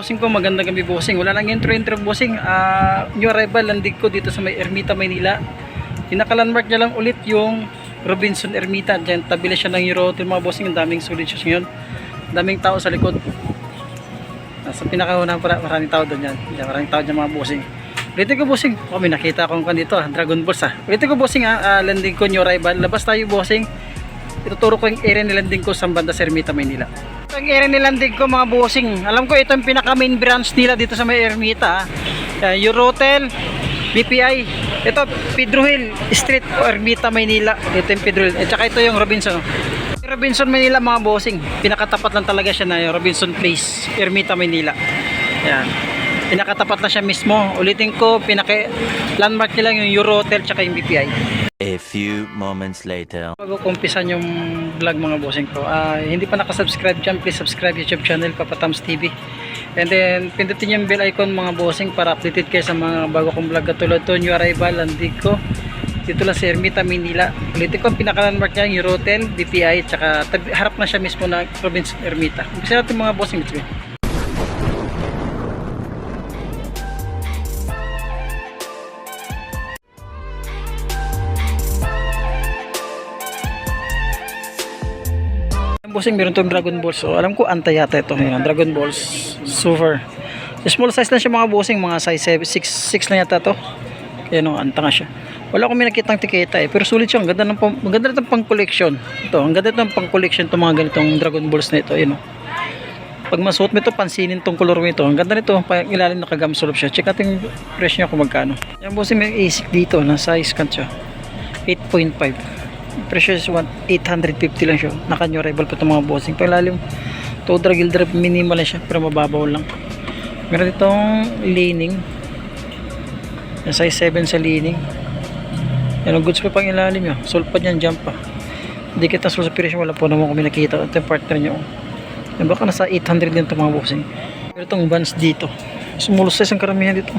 Bossing ko, magandang gabi bossing. Wala lang intro bossing. New arrival, landig ko dito sa may Ermita, Maynila. Pinaka-landmark niya lang ulit yung Robinson Ermita. Diyan, tabi siya ng Eurohotel mga bossing. Ang daming solid shoes ngayon. Daming tao sa likod. Sa pinakaunang maraming tao doon yan. Diyan, maraming tao dyan mga bossing. Ulitin ko bossing. May nakita akong dito Dragon Balls Ulitin ko bossing landing ko, new arrival. Labas tayo bossing. Ituturo ko yung area ni landing ko sa banda sa Ermita, Maynila. Ang area ni landing ko mga bossing. Alam ko ito yung pinaka main branch nila dito sa may Ermita. Eurohotel, BPI. Ito Pedro Hill Street, Ermita, Maynila. Ito yung Pedro Hill. At saka ito yung Robinson. Robinson, Maynila mga bossing. Pinakatapat lang talaga siya na yung Robinson Place, Ermita, Maynila. Yan. Pinakatapat na siya mismo. Ulitin ko, landmark nila yung Eurohotel tsaka yung BPI. A few moments later. Bago ko umpisan yung vlog mga bossing ko, hindi pa nakasubscribe dyan, please subscribe YouTube channel Papa Tams TV. And then pindutin yung bell icon mga bossing para updated kayo sa mga bago kong vlog katulad to, new arrival, landig ko dito lang sa Ermita, Maynila. Ulitin ko, ang pinaka-landmark niya yung Eurohotel, BPI, tsaka harap na siya mismo na province Ermita. Umpisa natin mga bossing. Bossing, meron tong Dragon Balls. So, alam ko antay yata ito. Ayan, Dragon Balls Super. Small size lang siya mga bossing. Mga size 6 lang yata ito. Kaya no, anta nga siya. Wala akong minakitang tiketa pero sulit siya. Ang ganda nitong pang collection. Ito, ang ganda nitong pang collection itong mga ganitong Dragon Balls na ito. Ayan, pag masuot mo ito, pansinin itong color mo ito. Ang ganda nito. Ilalim na kagamsulop siya. Check natin yung price niya kung magkano. Yan bossing, may ASIC dito na size kan siya. 8.5. Presyo is 850 lang siya. Naka-new arrival pa itong mga bossing. Paglalim, to drag minimal lang siya pero mababaw lang. Meron itong leaning. Yung size 7 sa leaning. Yan ang goods pa pang ilalim nyo. Solve pa dyan, jump pa. Hindi kita solve sa presyo. Wala po naman kung nakita. Ito yung partner nyo. Yan baka nasa 800 din itong mga bossing. Meron itong bands dito. Small size ang karamihan dito.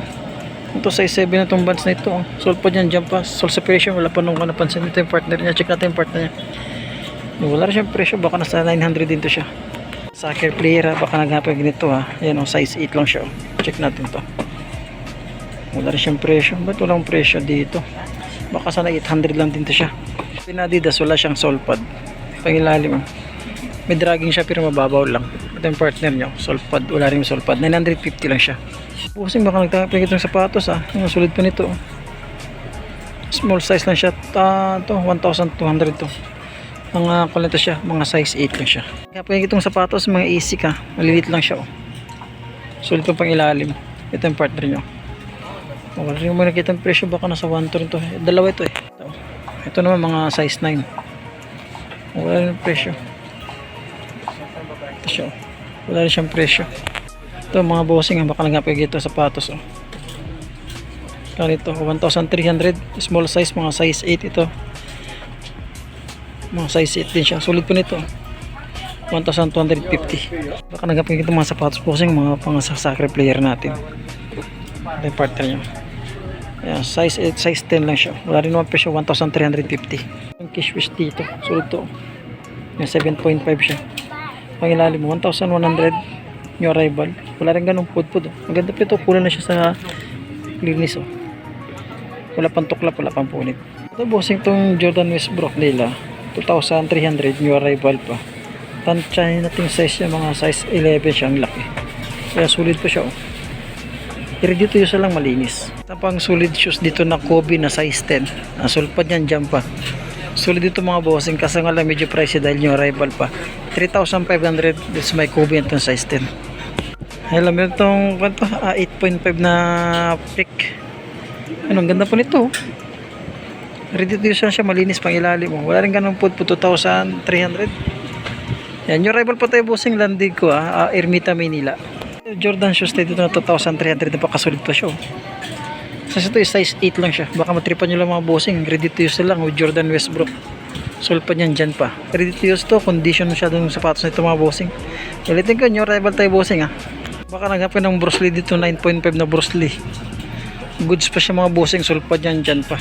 Ito size 7 na itong bands na ito. Solve pa dyan, jump pa. Solve sa presyo. Wala pa nung napansin. Ito yung partner niya. Check natin yung partner niya. Wala rin siyang presyo. Baka nasa 900 din to siya. Soccer player baka naghapan ganito Yan size 8 lang siya. Check natin to. Wala rin siyang presyo. Ba't walang presyo dito? Baka sana 800 lang din to siya. Pinadidas, wala siyang sole pad. Pangilalim May dragging siya pero mababaw lang. Ito yung partner niya. Sole pad. Wala rin sole pad. 950 lang siya. Bossing, baka nagtapin itong sapatos Yung sulit pa nito. Small size lang siya. Ito 1,200 to. Mga kulito siya. Mga size 8 lang siya. Kapag itong sapatos, mga easy malilit lang siya Sulit pa pang ilalim. Ito yung partner niya. Wala rin mo nakita ang presyo. Baka nasa 1 to rin to. Dalawa ito Ito naman mga size 9. Wala rin ang presyo. Ito siya. Wala rin siyang presyo. Ito mga bossing baka nagapag ito sapatos Ganito 1,300. Small size, mga size 8 ito. Mga size 8 din siya. Sulit po nito 1,250. Baka nagapag ito mga sapatos bossing, mga pang soccer player natin. Ito yung partner niya. Ayan, size 8, size 10 lang siya. Wala rin naman presyo, 1,350. Yung kishwish dito, sulit to. Yung 7.5 siya. Pangilalim 1,100. New arrival. Wala rin ganun pud-pud. Maganda pa ito. Kulang na siya sa linis Wala pang tuklap, wala pang punit. Ito bossing itong Jordan Westbrook nila. 2,300. New arrival pa. Tansyahin natin size niya. Mga size 11 siya. Ang laki. Kaya sulit pa siya Pero dito yung lang malinis. Tapang solid shoes dito na Kobe na size 10. Sulpad yan dyan pa. Solid dito mga bossing kasi nga lang medyo pricey dahil yung arrival pa. 3,500. This my Kobe itong size 10. Alam mo itong 8.5 na pick. Ang ganda po nito. Ready to use siya, malinis pang ilalim Wala rin ganun po 2,300. Yan yung arrival po tayo bossing, landig ko Ermita, Maynila. Jordan shoes dito na 2,300 na pakasulit pa siya Kasi ito size 8 lang siya. Baka matripan nyo lang mga bossing. Ready to use lang with Jordan Westbrook. Solid pa niyan dyan pa. Ready to use to. Condition masyadong sapatos na ito mga bossing. Ulitin ko new arrival tayo bossing Baka naghapan ng Bruce Lee dito. 9.5 na Bruce Lee. Goods pa siya mga bossing. Solid pa niyan dyan pa.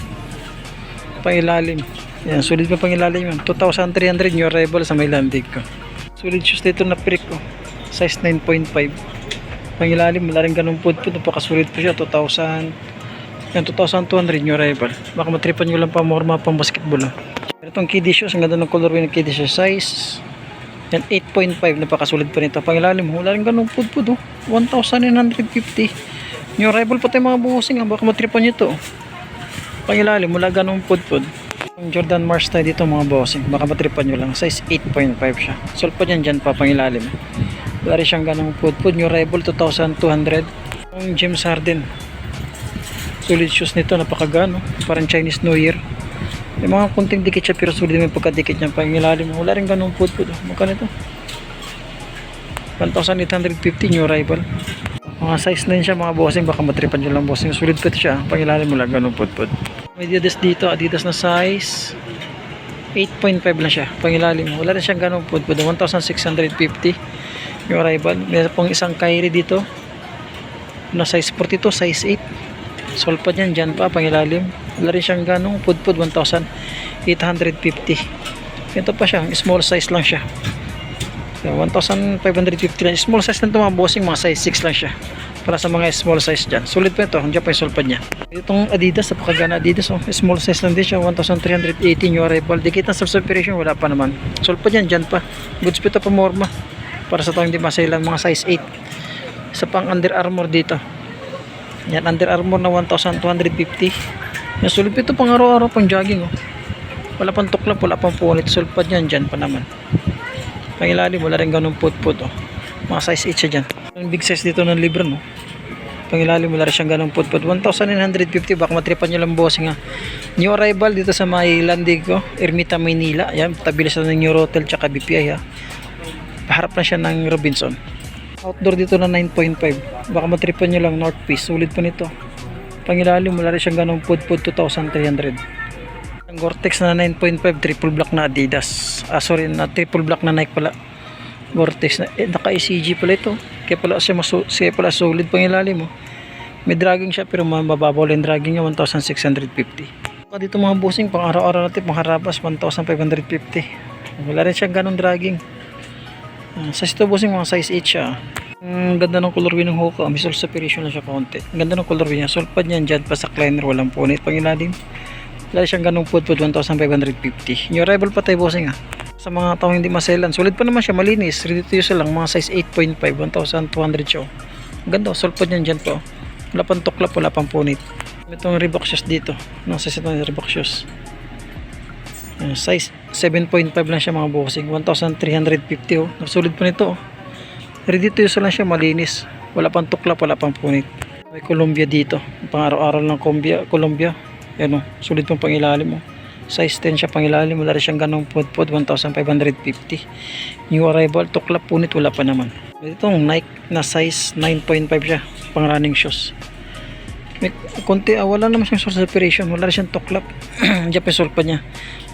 Pangilalim. Yan, solid pa pangilalim yun. 2,300 new arrival sa may landig ko. Solid shoes dito na prick Size 9.5. Pangilalim, wala rin ganun po. Napakasulit po siya. 2,000. Yan, 2,200 new arrival. Baka matripan nyo lang pa morma pang basketball. Pero itong kiddie shoes, ang ganda ng colorway ng kiddie shoes. Size, yan, 8.5. Napakasulit pa nito. Pangilalim, wala rin ganun po. 1,950. New arrival pa tayo mga buhosing. Baka matripan nyo to. Pangilalim, wala ganun po. Yung Jordan Mars tayo dito mga bossing. Baka matripan nyo lang. Size 8.5 siya. Solid pa dyan pa pangilalim. Wala rin siyang ganung food. New arrival 2,200. Yung James Harden. Solid shoes nito. Napakagano. Parang Chinese New Year. May mga kunting dikit siya pero solid may pagkadikit niya pangilalim. Wala rin ganung food. Magkano ito? 1,850 new arrival. Mga size na yun siya mga bossing. Baka matripan nyo lang bossing. Solid pa ito siya. Pangilalim mo lang ganung food. May Adidas dito. Adidas na size 8.5 lang siya. Pangilalim. Wala rin siyang ganung food. 1,650 new arrival. May pong isang Kyrie dito. Na size 42. Size 8. Sol pa dyan pa. Pangilalim. Wala rin siyang ganung food. 1,850. Ito pa siya. Small size lang siya. 1,550 lang. Small size lang ito mga bossing. Mga size 6 lang siya. Para sa mga small size dyan. Solid pa ito. Diyan pa yung solpad niya. Itong Adidas. Napakagana Adidas. Oh. Small size lang din siya. 1,380 new arrival. Dikit ng self-separation. Wala pa naman. Solpad yan. Diyan pa. Goods pa ito pa morma. Para sa taong hindi masailan. Mga size 8. Isa pang Under Armour dito. Yan. Under Armour na 1,250. Yan. Solid pa ito pang araw-araw. Pang jogging. Oh. Wala pang tuklap. Wala pang punit. Solpad yan. Diyan pa naman. Pangilalim. Wala rin ganun put-put. Oh. Mga size 8 siya dyan. Ang big size dito ng libro, no? Pangilalim, wala rin siyang ganong put-put. 1,950. Baka matripan nyo lang bossing ha. New arrival dito sa may Landigo, Ermita, Maynila. Ayan, tabilis na ng New Rotel tsaka BPI ha. Paharap na siya ng Robinson. Outdoor dito na 9.5. Baka matripan nyo lang North Face. Sulit pa nito. Pangilalim, wala rin siyang ganong put-put. 2,300. Ang Gore-Tex na 9.5. Triple black na Adidas. Sorry, na triple black na Nike pala. Gore-Tex na naka-ECG pala ito. Kaya pala solid pang ilalim mo. May dragging siya pero mababaw lang dragging niya. 1,650. Dito mga bossing pang araw-araw natin pang harabas 1,550. Wala rin siyang ganong dragging. Sa ito bossing mga size 8 siya. Ang ganda ng colorway ng Hoka. May sol separation lang siya kaunti. Ang ganda ng colorway niya. Solpad niyan dyan pa sa cleaner. Walang punit pang ilalim. Wala siyang ganong put 1,550. New arrival pa tayo bossing ha. Sa mga taong hindi maselan, sulit pa naman siya, malinis, ready to use lang, mga size 8.5, 1,200 siya. Ganda, solpad yan dyan po. Wala pang tuklap, wala pang punit. Itong Reebok shoes dito, nasa size itong Reebok shoes. Size 7.5 lang siya mga bossing, 1,350 oh. Sulit pa nito oh. Ready to use lang siya, malinis. Wala pang tuklap, wala pang punit. May Columbia dito, pang araw-araw ng Columbia. Yan oh, sulit pang pangilalim oh. Size 10 siya pangilalim, wala rin siyang ganong put-put, 1,550. New arrival, tuklap punit, wala pa naman. Itong Nike na size 9.5 siya, pang running shoes. May konti, wala naman siyang source separation, wala rin siyang tuklap. Diyan pa yung solpa niya.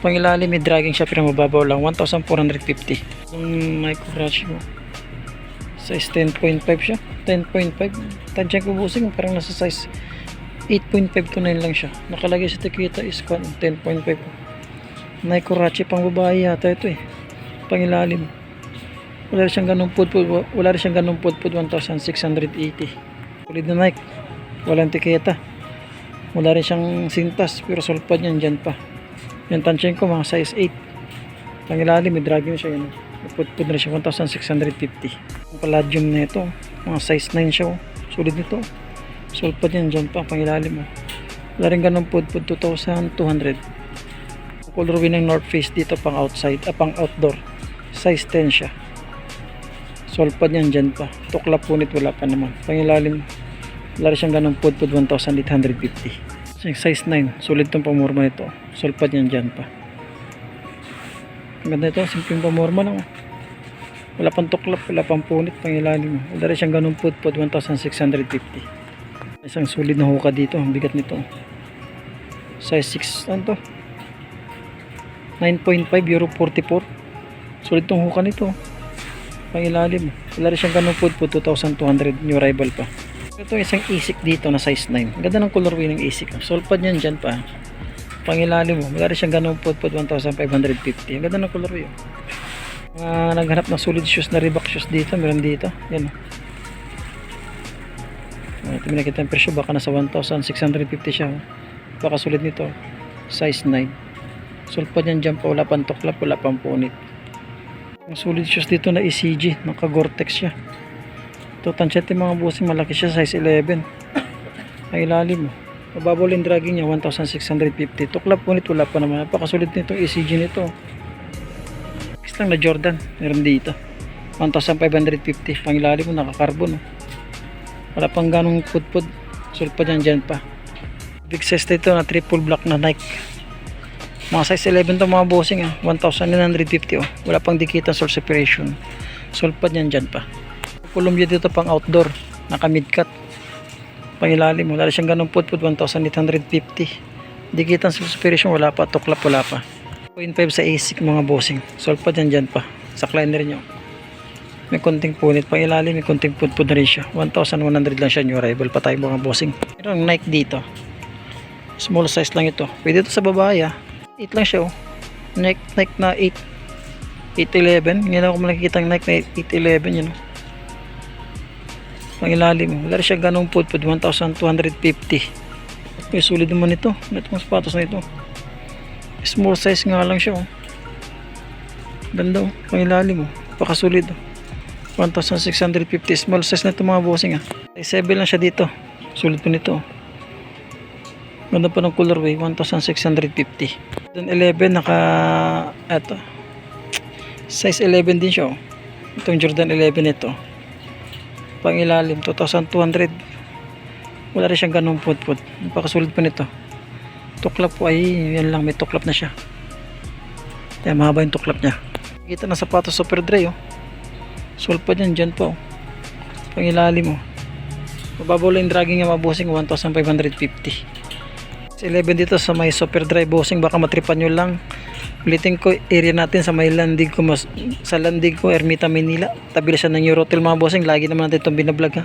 Pangilalim, may dragging siya, pero mababaw lang, 1,450. Yung Nike Crush mo, size 10.5 siya, 10.5. Tansyan ko busing, parang nasa size 8.5 to 9 lang siya. Nakalagay sa tikita is 10.5. Nike Kurachi pang babae yata ito eh. Pangilalim. Wala rin siyang ganung put-put. Wala rin siyang ganung put-put. 1,680. Solid na Nike. Walang tikita. Wala rin siyang sintas. Pero solpad yan dyan pa. Yung tansyan ko mga size 8. Pangilalim. May dragging siya yun. Put-put na rin siya. 1,650. Ang palladium na ito. Mga size 9 siya. Solid nito. Solpad yan dyan pa, pangilalim mo. Wala rin ganun put-put, 2,200. Colorway ng North Face dito pang outside, pang outdoor. Size 10 siya. Solpad yan dyan pa. Tuklap punit, wala pa naman. Pangilalim, wala rin siyang ganun put-put, 1,850. Size 9, solid tong pamorma nito. Solpad yan dyan pa. Ang ganda ito, simpleng pamorma lang. Wala pang tuklap, wala pang punit, pangilalim. Wala rin siyang ganun put-put, 1,650. Isang solid na Hoka dito, ang bigat nito. Size 6, ano to? 9.5 euro 44. Solid tong Hoka nito. Pangilalim. Wala rin siyang ganun put-put, 2,200 new arrival pa. Ito isang ASIC dito na size 9. Ganda ng colorway ng ASIC. Solpad yan dyan pa. Pangilalim mo. Wala rin siyang ganun put-put, 1,550. Ang ganda ng colorway. Naghanap ng solid shoes na Reebok shoes dito. Meron dito. Yan. Ito may nakita yung presyo, baka nasa 1,650 siya. Baka sulit nito. Size 9. Sulpad yan dyan pa, wala pang tuklap, wala pang punit. Ang solid shoes dito na ECG, naka Gore-Tex siya. Ito tansyete mga bossing, malaki siya, size 11. Ang ilalim mo. Mababol yung dragging niya, 1,650. Tuklap punit, wala pa naman. Napakasulit nito ECG nito. Next lang na Jordan, meron dito. 1,550. Pang ilalim mo, naka-carbon. Wala pang ganong pud-pud. Sulpad yan dyan pa. Big size dito na triple black na Nike. Mga size 11 to mga bossing 1,950 Wala pang dikitan sole separation. Sulpad yan dyan pa. Columbia dito pang outdoor. Naka mid cut. Pang ilalim. Wala siyang ganong pud-pud 1,850. Dikitan sole separation wala pa. Tuklap wala pa. 0.5 sa ASIC mga bossing. Sulpad yan dyan pa. Sa kleiner nyo. May konting punit pang ilalim, may konting pud-pud na rin siya. 1,100 lang siya, new arrival pa tayo mga bossing. Mayroong Nike dito. Small size lang ito. Pwede ito sa babae 8 lang siya Nike na 811. Ngayon ako makikita ng Nike na 811 yun Pang ilalim. Wala rin siya ganong pud-pud 1,250. May sulit naman ito. Itong sapatos na ito. Small size nga lang siya Ganda pang ilalim Pakasulit 1,650 small size na ito mga bossing Size 7 lang siya dito. Sulit po nito Ganda pa ng colorway 1,650. Then 11 naka eto size 11 din siya Itong Jordan 11 ito. Pang ilalim 2,200. Wala rin siyang ganong put-put. Napakasulit pa nito. Tuklap po ay yan lang, may tuklap na siya. Kaya mahaba yung tuklap niya. Kita na sapatos super dry Sulpad yan dyan po. Pang ilalim Mababaw lang yung dragging nga mabusing 1,550. 11 dito sa may super dry bossing, baka matripan nyo lang. Ulitin ko, area natin sa may landig ko, sa landig ko, Ermita, Manila. Tabi siya ng Eurotel mga bossing, lagi naman natin itong binablog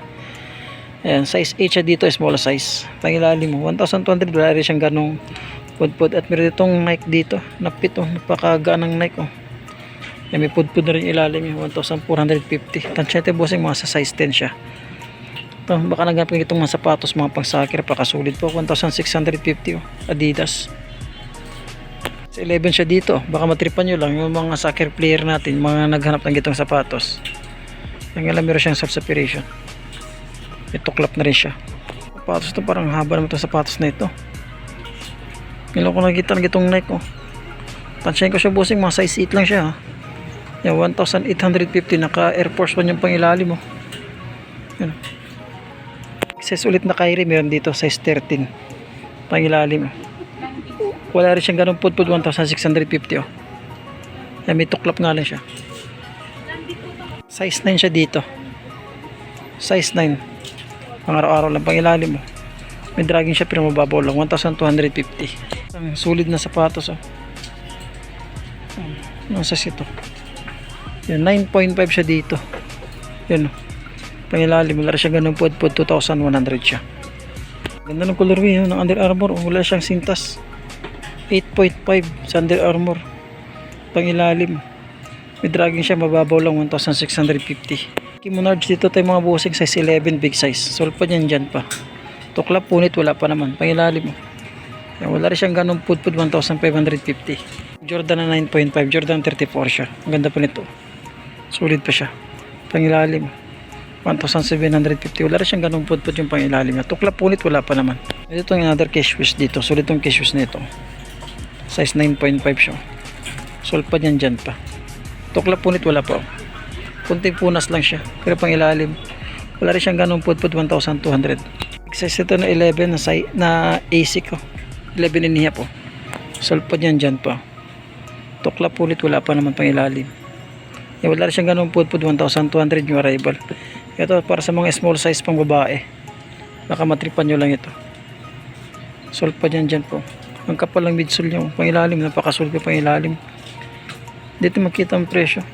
Ayan, size 8 siya dito, small size. Pangilalim 1,200, wala rin siyang ganong pud-pud. At meron itong Nike dito, napit napakagaan ng Nike Ayan, may pud-pud na rin ilalim 1,450. Tansyete bossing, mga sa size 10 siya. Ito, baka nagapin itong mga sapatos, mga pang soccer, pakasulit po 1,650 Adidas. Sa 11 siya dito, baka matripan nyo lang yung mga soccer player natin, mga naghanap ng gitong sapatos. Yung alam, meron siyang sole separation. May tuklap na rin siya. Sapatos ito, parang haba naman itong sapatos na ito. Ngayon ko nakikita ng gitong Nike Tansyahin ko siya bossing, mga size 8 lang siya Yan, 1,850. Naka Air Force 1 yung pangilalim Yan. Size ulit na Kyrie, meron dito size 13 pangilalim wala rin siyang ganun pud-pud 1,650 Yan, may tuklap nga lang siya. Size 9 siya dito. Size 9 pang araw-araw lang pangilalim may dragging siya pero mababaw lang 1,250. Ang sulit na sapatos Ano size ito? Yan, 9.5 siya dito. Yan pangilalim, wala siya ganun pud-pud 2,100 siya. Ganda ng colorway ng Under Armour, wala siyang sintas. 8.5 sa Under Armour. Pangilalim, may dragging siya, mababaw lang 1,650. Kimonards dito tayo mga bossing, size 11 big size. Sulpad yan dyan pa. Tuklap punit wala pa naman. Pangilalim yan, wala rin siyang ganun pud-pud 1,550. Jordan na 9.5, Jordan 34 siya. Ang ganda pa nito, sulit pa siya. Pangilalim 1,750. Wala rin siyang ganung pud-pud yung pangilalim niya. Tuklap punit wala pa naman. Ito yung another cash fish dito. Sulit yung cash fish nito. Size 9.5 siya. Sulpad yan dyan pa. Tuklap punit wala pa kunting punas lang siya. Pero pangilalim wala rin siyang ganung pud-pud 1,200. Size ito na 11 na ASIC 11 and a half Sulpad yan dyan pa. Tuklap punit wala pa naman pangilalim. Wala rin siyang ganung pud-pud 1,200 yung arrival. Ito para sa mga small size pang babae. Baka matripan nyo lang ito. Sulpad yan dyan po. Ang kapal lang midsole nyo. Pangilalim, napakasulpi pangilalim. Dito makita ang presyo.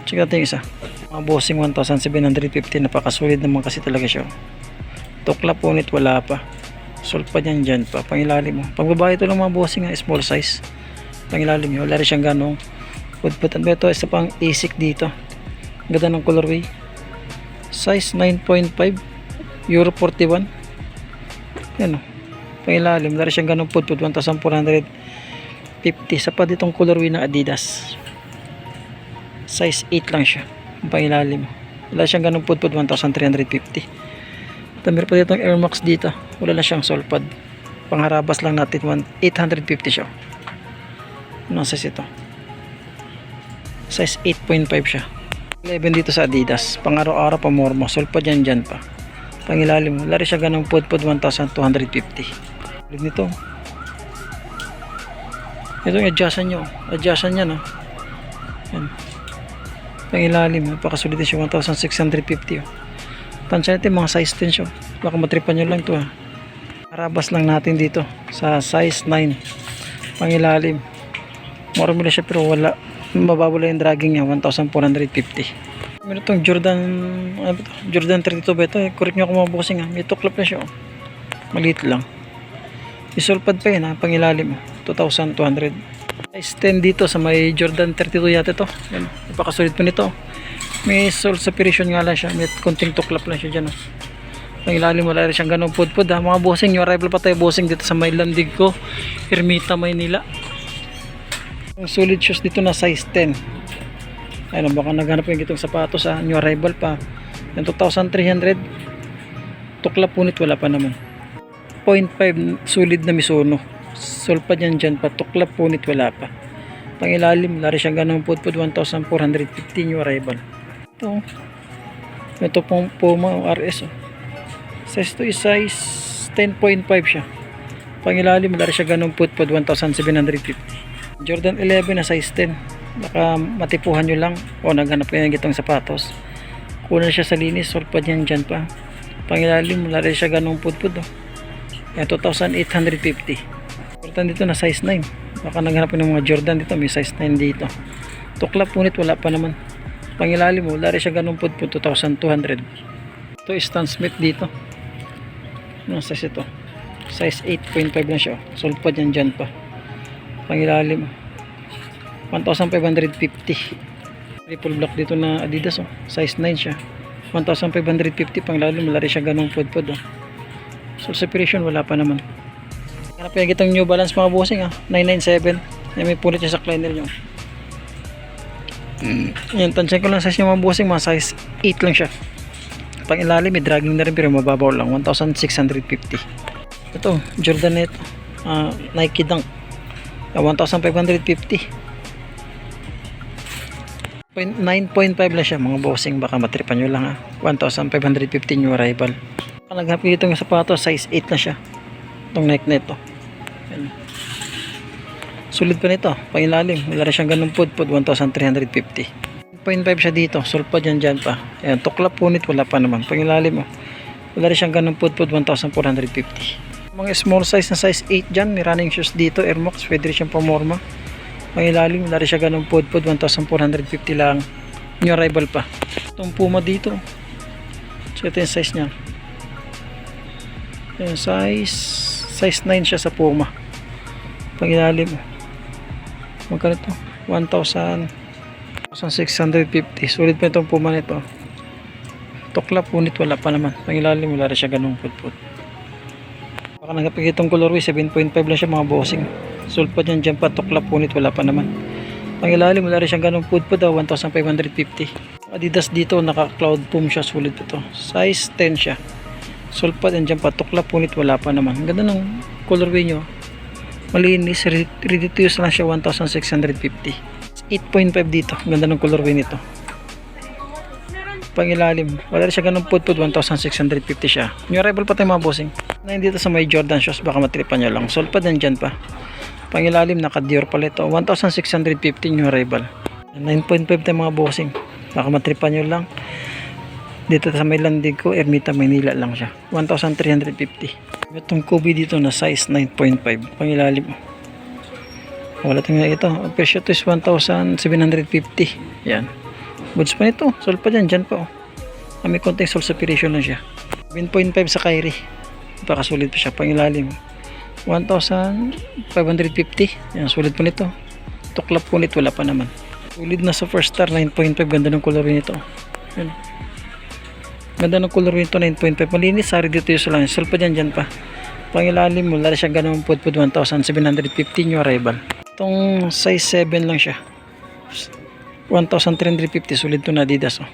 Check natin yung isa. Mga bossing 1,750. Napakasulit naman kasi talaga siya. Tuklap punit wala pa. Sulpad yan dyan pa. Pangilalim mo. Pag babae ito lang mga bossing small size. Pangilalim nyo. Wala rin siyang ganong pud-pud. At ito isa pang ASIC dito. Ganda ng colorway. Size 9.5. Euro 41. Yan o. Pangilalim. Lari siyang ganun pudpud. 1,450. Sa pa ditong colorway ng Adidas. Size 8 lang siya. Ang pangilalim. Wala siyang ganun pudpud. 1,350. Meron pa ditong Air Max dito. Wala na siyang sole pad. Pangharabas lang natin. 850 siya. Anong size ito? Size 8.5 siya. 11 dito sa Adidas. Pang araw-araw pa mormo. Sole pad dyan pa. Pangilalim. Wala rin siya ganun pudpud. 1,250. Ulit nito. Ito yung adjustan nyo. Adjustan niya no. Yan. Pangilalim. Napakasulit din siya. 1,650. Tansya natin mga size 10 siya. Baka matripan nyo lang ito ha. Harabas lang natin dito. Sa size 9. Pangilalim. Marami na siya pero wala. Mababula yung dragging niya. 1,450. Meron itong Jordan. Ano ito? Jordan 32 ba ito? Correct nyo ako mga bossing ha. May tuklap na siya. Maliit lang. Isolpad pa yun ha, pangilalim 2,200. Size 10 dito sa may Jordan 32 yata ito. Yan, napakasulit pa nito. May sole separation nga lang siya, may konting tuklap lang siya dyan. Pangilalim wala rin siyang ganong pudpud ha. Mga bossing, yung arrival pa tayo bossing dito sa may landig ko, Ermita, Maynila. Yung solid shoes dito na size 10. Ayun, baka naghanap yung itong sapatos ha, new arrival pa. Yung 2,300. Tuklap punit wala pa naman. 0.5 solid na Misono. Solpad yan dyan pa. Tuklap punit wala pa. Pangilalim lari siyang ganong pudpud. 1,450 new arrival. Ito pong Puma RS size to is size 10.5 siya. Pangilalim lari siya ganong pudpud. 1,750. Jordan 11 na size 10. Baka matipuhan nyo lang o naghanap kayo ng gitong sapatos. Kulang siya sa linis. Solpad yan dyan pa. Pangilalim lari siya ganong pudpud. Yan, 2,850. Jordan dito na size 9. Baka naghanap ng mga Jordan dito. May size 9 dito. Tuklap punit wala pa naman. Pangilalim mo, lari siya ganun po 2,200. Ito Stan Smith dito. Anong size ito? Size 8.5 na siya. Solpad yan dyan pa. Pangilalim 1,550. Triple block dito na Adidas size 9 siya. 1,550 pangilalim. Lari siya ganun po. So separation wala pa naman. Hanap yung itong New Balance mga bossing 997. Yan, may pulit siya sa kleiner nyo. Yan, tansyan ko lang size yung mga bossing. Mga size 8 lang siya. Pang ilalim may dragging na rin pero mababaw lang. 1,650. Ito Jordan net Nike Dunk 1,550. 9.5 lang siya mga bossing. Baka matripan nyo lang 1,550 new arrival. Naghapi dito ng sapatos size 8 na siya. Itong Nike net sulit pa nito pangilalim. Wala rin siyang ganun pudpud. 1,350. 0.5 siya dito. Sulpad yan dyan pa. Ayan, tuklap punit wala pa naman. Pangilalim wala rin siyang ganun pudpud. 1,450. Mga small size na size 8 dyan. May running shoes dito. Air Max. Pwede rin siyang pamorma. Pangilalim wala rin siya ganun pudpud. 1,450 lang. New arrival pa. Itong Puma dito. So ito yung size nya. Ayan, size 9 siya sa Puma. Pangilalim magkano ito? 1,650. Sulit pa itong Puma nito. Tuklap punit wala pa naman. Pangilalim wala rin siya ganung pudpud. Baka nagapag itong colorway 7.5 lang siya mga bossing. Sulpad yan dyan pa. Tuklap punit wala pa naman. Pangilalim wala rin siyang ganung pudpud 1,550. Adidas dito naka cloud foam siya. Sulit ito. Size 10 siya. Sulpad yan dyan pa. Tuklap punit wala pa naman. Ang ganda ng colorway nyo. Malinis, ready to use lang siya. 1,650. 8.5 dito. Ganda ng colorway nito. Pangilalim wala rin siya ganun pudpud. 1,650 siya. New arrival pa tayo mga bossing. Na dito sa may Jordan shoes. Baka matripan nyo lang. Solpad yan dyan pa. Pangilalim naka Dior pala ito. 1,650 new arrival. 9.5 tayo mga bossing. Baka matripan nyo lang. Dito sa may landig ko, Ermita, Maynila lang siya. 1,350. Itong Kobe dito na size 9.5. Pangilalim. Wala tingnan ito. Ang presyo ito is 1,750. Yan. Goods pa nito. Sol pa dyan pa may konting sol separation lang siya. 7.5 sa Kyrie. Napakasulit pa siya. Pangilalim. 1,550. Yan. Sulit pa nito. Tuklap punit. Wala pa naman. Sulit na sa First Star. 9.5. Ganda ng color nito. Yan. Ganda ng color nito, 9.5. Malinis, sari dito yung lang. Sulpa dyan pa. Pangilalim mo, lari siya ganun pudpud 1,750 new arrival. Itong size 7 lang siya. 1,350, sulit to na Adidas. Oh.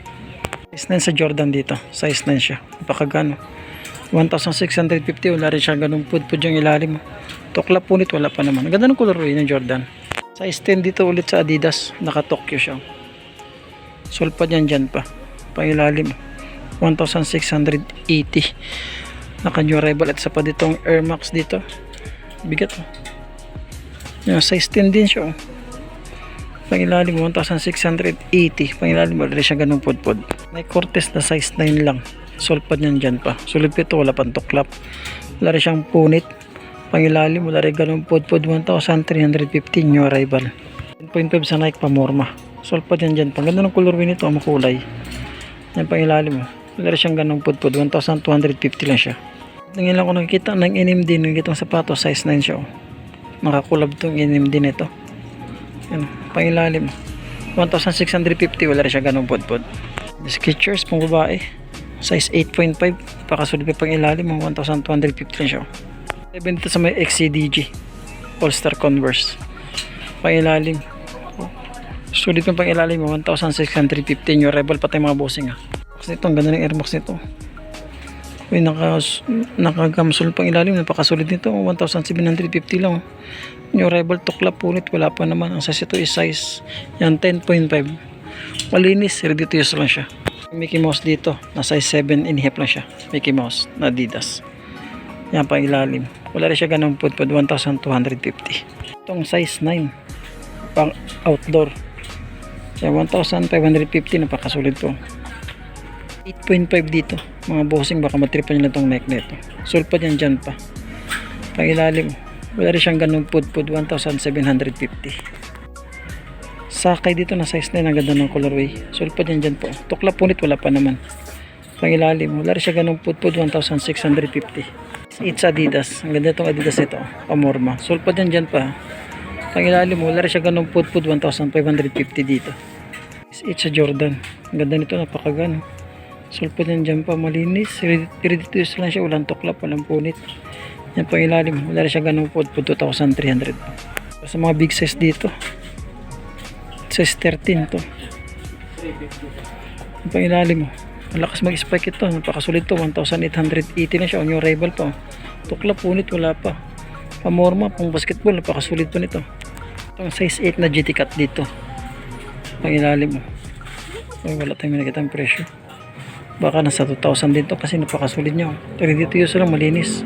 Size 9 sa Jordan dito. Size 9 siya. Napakagano. 1,650, wala rin siya ganun pudpud yung ilalim. Tuklap punit, wala pa naman. Ganda ng color ng Jordan. Size 10 dito ulit sa Adidas. Naka Tokyo siya. Sulpa dyan pa. Pangilalim 1,680. Naka new arrival at sa pa ditong Air Max dito. Bigat oh. Yung size 10 din siya oh. Pangilalim 1,680. Pangilalim wala rin siya ganung pudpud. Nike Cortez na size 9 lang. Sulpa dyan pa. Sulit ito, wala pang tuklap. Wala rin siyang punit. Pangilalim wala rin ganung pudpud 1,350 new arrival. 10.5 sa Nike Pamorma. Sulpa dyan pa. Ganda ng color nito, makulay. Yan pangilalim mo. Wala rin siyang ganung pudpud. 1,250 lang siya. Tingin lang ko nakikita ng NMD ng itong sapato. Size 9 siya. Oh. Nakakulab itong NMD nito. Yan. Pangilalim. 1,650. Wala rin siya ganung pudpud. Skechers pang babae. Size 8.5. Pakasulit pa pangilalim. 1,250 lang siya. 7 dito sa may XCDG. All-Star Converse. Pangilalim. Sulit yung pangilalim. 1,650 new arrival. Patay mga bossing ha. Kasi ito, ang ganda ng Air Max nito. Uy, nakagamsul pang ilalim. Napakasulit nito. 1,750 lang. New arrival, tuklap, punit. Wala pa naman. Ang size ito is size yan 10.5. Malinis. Ready to use lang siya. Mickey Mouse dito. Na size 7.5 lang siya. Mickey Mouse na Adidas. Yan pang ilalim. Wala rin siya ganun pudpud. 1,250. Itong size 9. Pang outdoor. Yan 1,550. Napakasulit to. 8.5 dito mga bossing, baka matripan nyo lang itong neck nito. Sulpa dyan pa. Pangilalim wala rin siyang ganung pudpud. 1,750. Sakay dito na size 9. Ang ganda ng colorway. Sulpa dyan po. Tukla punit wala pa naman. Pangilalim wala rin siya ganung pudpud. 1,650. It's Adidas. Ang ganda itong Adidas ito. Pamorma. Sulpa dyan pa. Pangilalim wala rin siya ganung pudpud. 1,550 dito. It's a Jordan. Ang ganda nito, napakagano. Sulpa dyan pa, malinis. Ready to use lang siya, walang tuklap, walang punit. Yan pang ilalim, wala rin siya ganung pudpud. 2,300. Sa mga big size dito, size 13 to. Yan pang ilalim, malakas mag-spike ito, napakasulit to. 1,880 na siya, on yung rival pa. Tuklap, punit, wala pa. Pamorma, pang basketball, napakasulit pa nito. Itong size 8 na GT cut dito. Pang ilalim mo. Ay, wala tayong nakita ang presyo. Baka nasa 2,000 din to kasi napakasulit nyo. Ready to use lang, malinis.